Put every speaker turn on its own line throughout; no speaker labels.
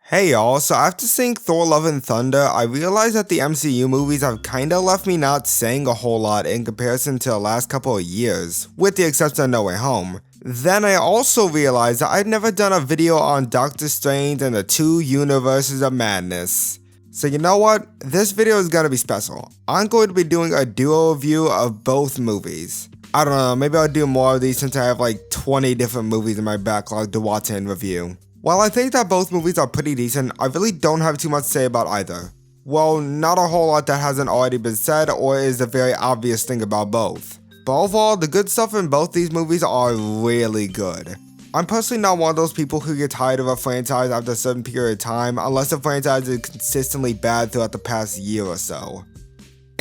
Hey y'all, so after seeing Thor Love and Thunder, I realized that the MCU movies have kinda left me not saying a whole lot in comparison to the last couple of years, with the exception of No Way Home. Then I also realized that I'd never done a video on Doctor Strange and the Two Universes of Madness. So you know what? This video is gonna be special. I'm going to be doing a duo review of both movies. I don't know, maybe I'll do more of these since I have like 20 different movies in my backlog to watch and review. While I think that both movies are pretty decent, I really don't have too much to say about either. Well, not a whole lot that hasn't already been said or is a very obvious thing about both. But overall, the good stuff in both these movies are really good. I'm personally not one of those people who get tired of a franchise after a certain period of time unless the franchise is consistently bad throughout the past year or so.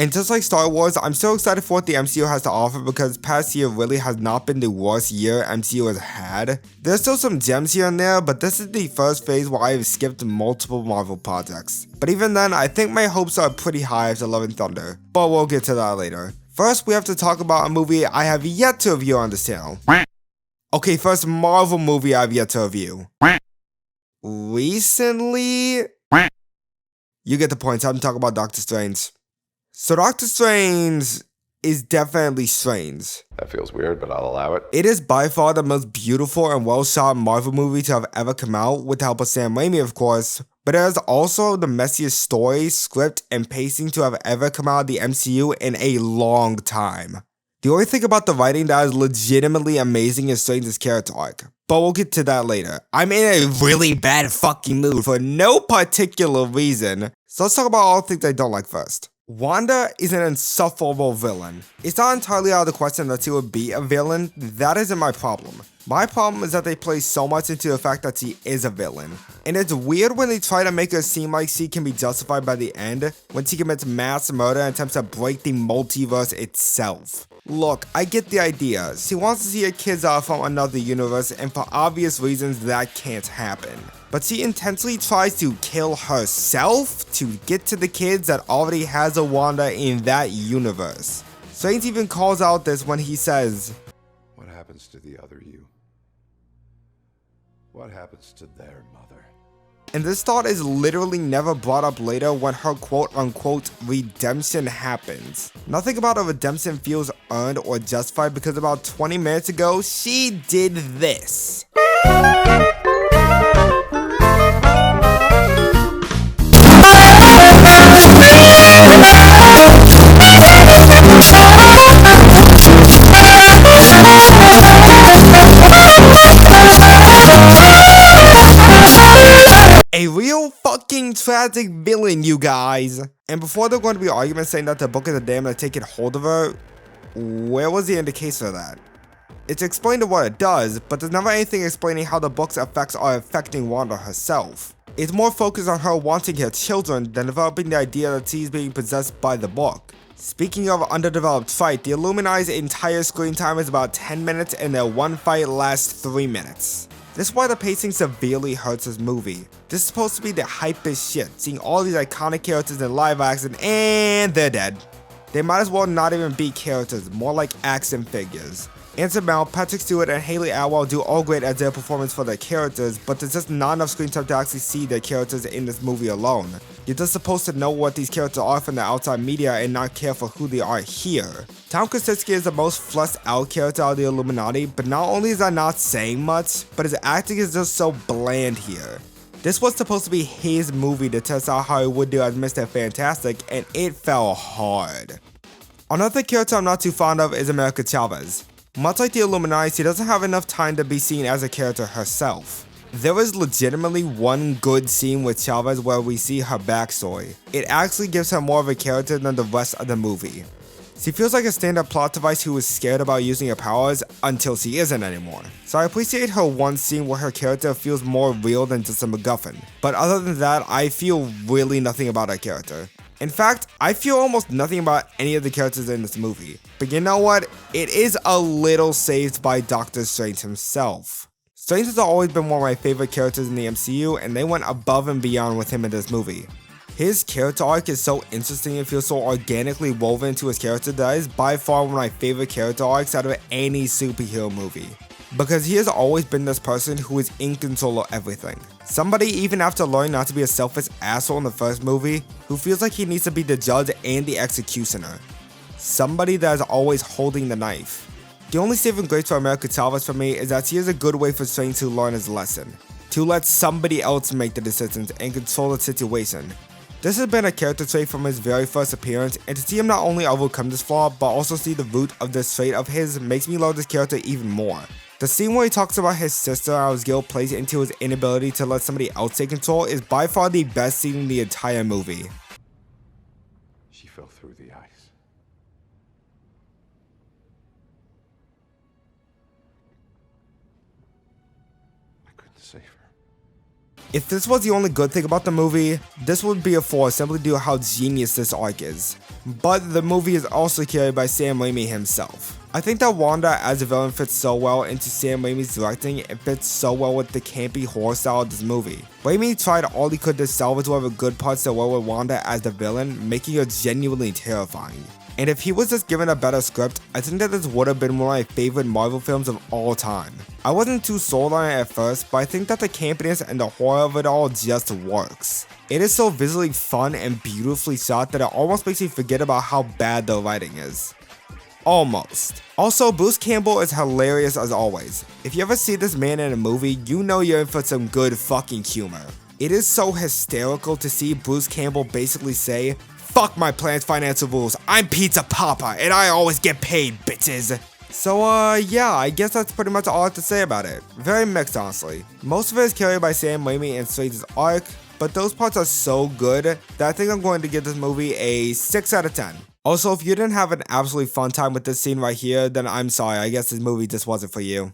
And just like Star Wars, I'm so excited for what the MCU has to offer because past year really has not been the worst year MCU has had. There's still some gems here and there, but this is the first phase where I have skipped multiple Marvel projects. But even then, I think my hopes are pretty high after Love and Thunder, but we'll get to that later. First, we have to talk about a movie I have yet to review on this channel. Okay, first Marvel movie I have yet to review. Recently? You get the point, time to talk about Doctor Strange. So Doctor Strange is definitely strange.
That feels weird, but I'll allow it.
It is by far the most beautiful and well-shot Marvel movie to have ever come out, with the help of Sam Raimi of course, but it is also the messiest story, script, and pacing to have ever come out of the MCU in a long time. The only thing about the writing that is legitimately amazing is Strange's character arc, but we'll get to that later. I'm in a really bad fucking mood for no particular reason, so let's talk about all the things I don't like first. Wanda is an insufferable villain. It's not entirely out of the question that she would be a villain, that isn't my problem. My problem is that they play so much into the fact that she is a villain. And it's weird when they try to make her seem like she can be justified by the end, when she commits mass murder and attempts to break the multiverse itself. Look, I get the idea. She wants to see her kids out from another universe, and for obvious reasons that can't happen. But she intensely tries to kill herself to get to the kids that already has a Wanda in that universe. Strange even calls out this when he says,
"What happens to the other you? What happens to their mother?"
And this thought is literally never brought up later when her quote-unquote redemption happens. Nothing about her redemption feels earned or justified because about 20 minutes ago, she did this. A real fucking tragic villain, you guys. And before there are going to be arguments saying that the book is a damn that taking hold of her, where was the indication of that? It's explained what it does, but there's never anything explaining how the book's effects are affecting Wanda herself. It's more focused on her wanting her children than developing the idea that she's being possessed by the book. Speaking of underdeveloped fight, the Illuminati's entire screen time is about 10 minutes and their one fight lasts 3 minutes. This is why the pacing severely hurts this movie. This is supposed to be the hypest shit, seeing all these iconic characters in live action and they're dead. They might as well not even be characters, more like action figures. Anson Mount, Patrick Stewart, and Hayley Atwell do all great at their performance for their characters, but there's just not enough screen time to actually see their characters in this movie alone. You're just supposed to know what these characters are from the outside media and not care for who they are here. Tom Krasinski is the most fleshed out character out of the Illuminati, but not only is that not saying much, but his acting is just so bland here. This was supposed to be his movie to test out how he would do as Mr. Fantastic, and it fell hard. Another character I'm not too fond of is America Chavez. Much like the Illuminati, she doesn't have enough time to be seen as a character herself. There is legitimately one good scene with Chavez where we see her backstory. It actually gives her more of a character than the rest of the movie. She feels like a stand-up plot device who is scared about using her powers until she isn't anymore. So I appreciate her one scene where her character feels more real than just a MacGuffin. But other than that, I feel really nothing about her character. In fact, I feel almost nothing about any of the characters in this movie. But you know what? It is a little saved by Doctor Strange himself. Strange has always been one of my favorite characters in the MCU, and they went above and beyond with him in this movie. His character arc is so interesting and feels so organically woven into his character that is by far one of my favorite character arcs out of any superhero movie. because he has always been this person who is in control of everything. Somebody, even after learning not to be a selfish asshole in the first movie, who feels like he needs to be the judge and the executioner. Somebody that is always holding the knife. The only saving grace for America Chavez for me is that he is a good way for Saiyan to learn his lesson. To let somebody else make the decisions and control the situation. This has been a character trait from his very first appearance, and to see him not only overcome this flaw, but also see the root of this trait of his makes me love this character even more. The scene where he talks about his sister and how his guilt plays into his inability to let somebody else take control is by far the best scene in the entire movie.
She fell through the ice. I couldn't save her.
If this was the only good thing about the movie, this would be a 4 simply due to how genius this arc is. But the movie is also carried by Sam Raimi himself. I think that Wanda as a villain fits so well into Sam Raimi's directing and fits so well with the campy horror style of this movie. Raimi tried all he could to salvage whatever good parts there were with Wanda as the villain, making her genuinely terrifying. And if he was just given a better script, I think that this would have been one of my favorite Marvel films of all time. I wasn't too sold on it at first, but I think that the campiness and the horror of it all just works. It is so visually fun and beautifully shot that it almost makes me forget about how bad the writing is. Almost. Also, Bruce Campbell is hilarious as always. If you ever see this man in a movie, you know you're in for some good fucking humor. It is so hysterical to see Bruce Campbell basically say, "Fuck my plan's financial rules, I'm Pizza Papa, and I always get paid, bitches." So yeah, I guess that's pretty much all I have to say about it. Very mixed, honestly. Most of it is carried by Sam Raimi and Straight's arc, but those parts are so good that I think I'm going to give this movie a 6 out of 10. Also, if you didn't have an absolutely fun time with this scene right here, then I'm sorry, I guess this movie just wasn't for you.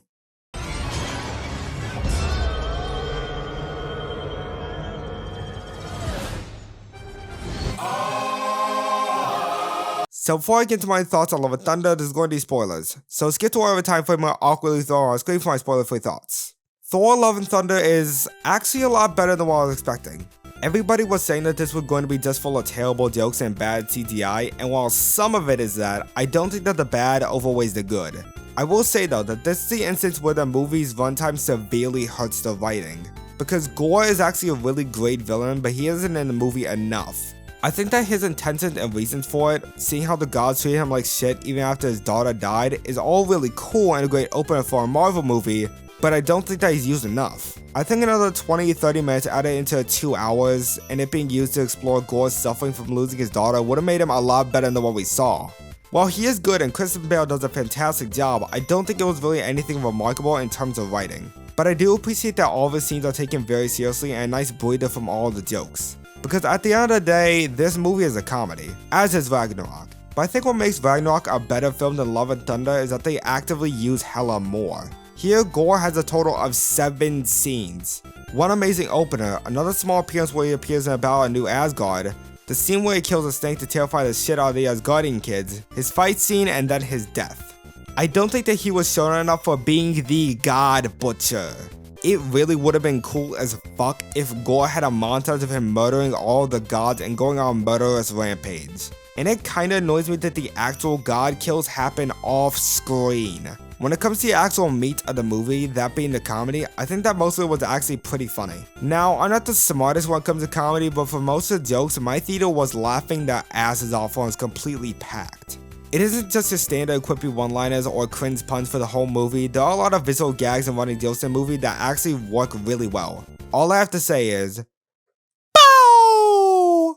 So before I get to my thoughts on Love and Thunder, this is going to be spoilers. So skip to whatever time frame I awkwardly throw on screen for my spoiler-free thoughts. Thor Love and Thunder is actually a lot better than what I was expecting. Everybody was saying that this was going to be just full of terrible jokes and bad CGI, and while some of it is that, I don't think that the bad outweighs the good. I will say though that this is the instance where the movie's runtime severely hurts the writing. Because Gore is actually a really great villain, but he isn't in the movie enough. I think that his intentions and reasons for it, seeing how the gods treat him like shit even after his daughter died, is all really cool and a great opener for a Marvel movie, but I don't think that he's used enough. I think another 20-30 minutes added into 2 hours, and it being used to explore Gore's suffering from losing his daughter would have made him a lot better than what we saw. While he is good and Kristen Bale does a fantastic job, I don't think it was really anything remarkable in terms of writing. But I do appreciate that all of his scenes are taken very seriously and a nice breather from all of the jokes. Because at the end of the day, this movie is a comedy, as is Ragnarok. But I think what makes Ragnarok a better film than Love and Thunder is that they actively use hella more. Here, Gore has a total of 7 scenes. One amazing opener, another small appearance where he appears in a battle at New Asgard, the scene where he kills a snake to terrify the shit out of the Asgardian kids, his fight scene, and then his death. I don't think that he was shown enough for being the God Butcher. It really would have been cool as fuck if Gore had a montage of him murdering all the gods and going on a murderous rampage. And it kinda annoys me that the actual god kills happen off screen. When it comes to the actual meat of the movie, that being the comedy, I think that most of it was actually pretty funny. Now, I'm not the smartest when it comes to comedy, but for most of the jokes, my theater was laughing their asses off when it was completely packed. It isn't just your standard quippy one-liners or cringe puns for the whole movie, there are a lot of visual gags and running jokes in the movie that actually work really well. All I have to say is, BOW!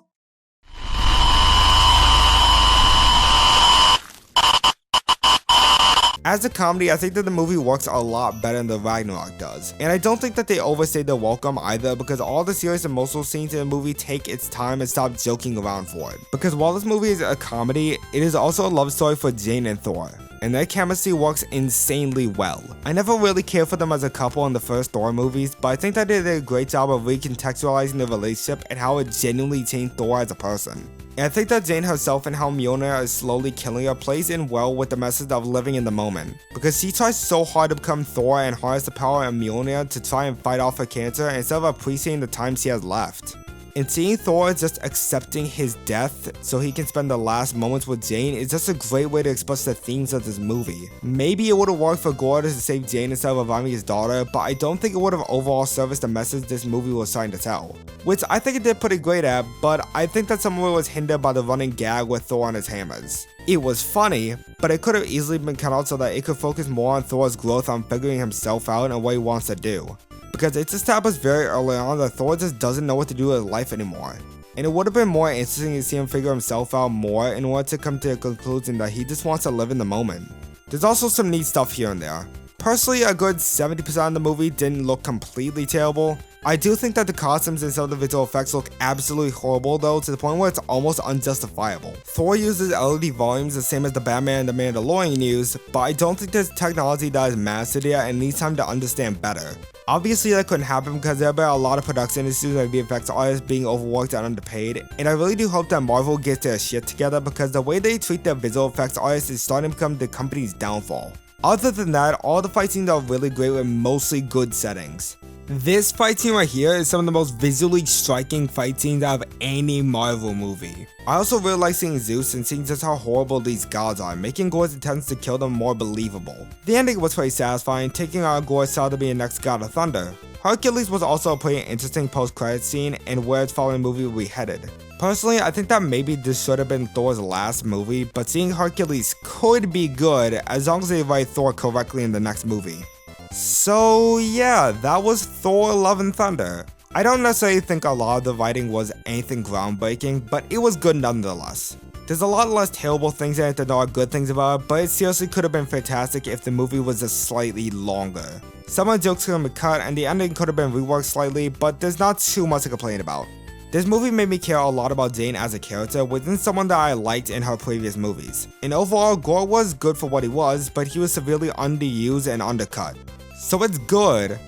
As a comedy, I think that the movie works a lot better than the Ragnarok does. And I don't think that they overstay their welcome either, because all the serious emotional scenes in the movie take its time and stop joking around for it. Because while this movie is a comedy, it is also a love story for Jane and Thor. And their chemistry works insanely well. I never really cared for them as a couple in the first Thor movies, but I think that they did a great job of recontextualizing the relationship and how it genuinely changed Thor as a person. And I think that Jane herself and how Mjolnir is slowly killing her plays in well with the message of living in the moment. Because she tries so hard to become Thor and harness the power of Mjolnir to try and fight off her cancer instead of appreciating the time she has left. And seeing Thor just accepting his death so he can spend the last moments with Jane is just a great way to express the themes of this movie. Maybe it would have worked for Gore to save Jane instead of reviving his daughter, but I don't think it would have overall serviced the message this movie was trying to tell. Which I think it did pretty great at, but I think that some of it was hindered by the running gag with Thor and his hammers. It was funny, but it could have easily been cut out so that it could focus more on Thor's growth on figuring himself out and what he wants to do. Because it's established very early on that Thor just doesn't know what to do with his life anymore. And it would have been more interesting to see him figure himself out more in order to come to a conclusion that he just wants to live in the moment. There's also some neat stuff here and there. Personally, a good 70% of the movie didn't look completely terrible. I do think that the costumes and some of the visual effects look absolutely horrible though, to the point where it's almost unjustifiable. Thor uses LED volumes the same as the Batman and the Mandalorian use, but I don't think there's technology that is mastered yet and needs time to understand better. Obviously that couldn't happen because there have been a lot of production issues and VFX artists being overworked and underpaid, and I really do hope that Marvel gets their shit together because the way they treat their visual effects artists is starting to become the company's downfall. Other than that, all the fight scenes are really great with mostly good settings. This fight scene right here is some of the most visually striking fight scenes out of any Marvel movie. I also really like seeing Zeus and seeing just how horrible these gods are, making Gore's attempts to kill them more believable. The ending was pretty satisfying, taking out Gore's style to be the next god of thunder. Hercules was also a pretty interesting post-credit scene and where its following movie will be headed. Personally, I think that maybe this should have been Thor's last movie, but seeing Hercules could be good as long as they write Thor correctly in the next movie. So yeah, that was Thor Love and Thunder. I don't necessarily think a lot of the writing was anything groundbreaking, but it was good nonetheless. There's a lot less terrible things in it than there are good things about it, but it seriously could have been fantastic if the movie was just slightly longer. Some of the jokes could have been cut and the ending could have been reworked slightly, but there's not too much to complain about. This movie made me care a lot about Jane as a character, within someone that I liked in her previous movies. And overall, Gore was good for what he was, but he was severely underused and undercut. So it's good,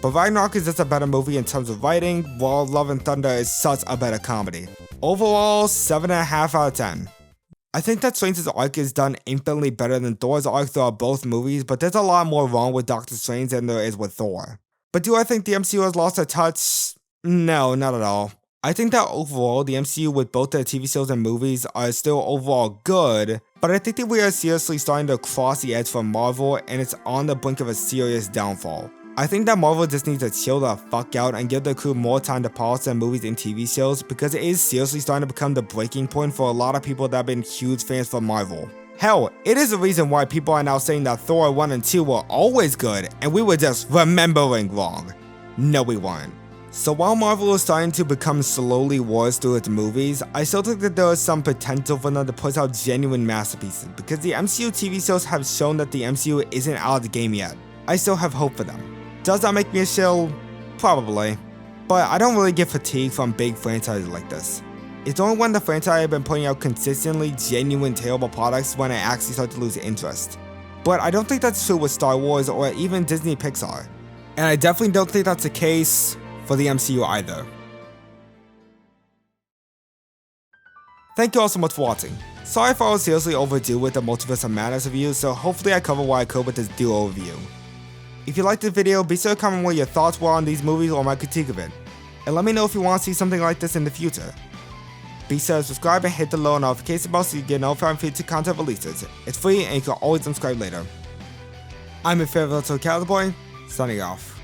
but Ragnarok is just a better movie in terms of writing, while Love and Thunder is such a better comedy. Overall, 7.5 out of 10. I think that Strange's arc is done infinitely better than Thor's arc throughout both movies, but there's a lot more wrong with Doctor Strange than there is with Thor. But do I think the MCU has lost a touch? No, not at all. I think that overall, the MCU with both their TV shows and movies are still overall good, but I think that we are seriously starting to cross the edge for Marvel and it's on the brink of a serious downfall. I think that Marvel just needs to chill the fuck out and give the crew more time to polish their movies and TV shows because it is seriously starting to become the breaking point for a lot of people that have been huge fans for Marvel. Hell, it is the reason why people are now saying that Thor 1 and 2 were always good and we were just remembering wrong. No, we weren't. So while Marvel is starting to become slowly worse through its movies, I still think that there is some potential for them to put out genuine masterpieces because the MCU TV shows have shown that the MCU isn't out of the game yet. I still have hope for them. Does that make me a shill? Probably. But I don't really get fatigued from big franchises like this. It's only when the franchise have been putting out consistently genuine terrible products when I actually start to lose interest. But I don't think that's true with Star Wars or even Disney Pixar. And I definitely don't think that's the case for the MCU either. Thank you all so much for watching. Sorry if I was seriously overdue with the Multiverse of Madness review, so hopefully I covered what I could with this duo review. If you liked this video, be sure to comment what your thoughts were on these movies or my critique of it, and let me know if you want to see something like this in the future. Be sure to subscribe and hit the little notification bell so you get notified when future content releases. It's free and you can always subscribe later. I'm your favorite little Cowboy, signing off.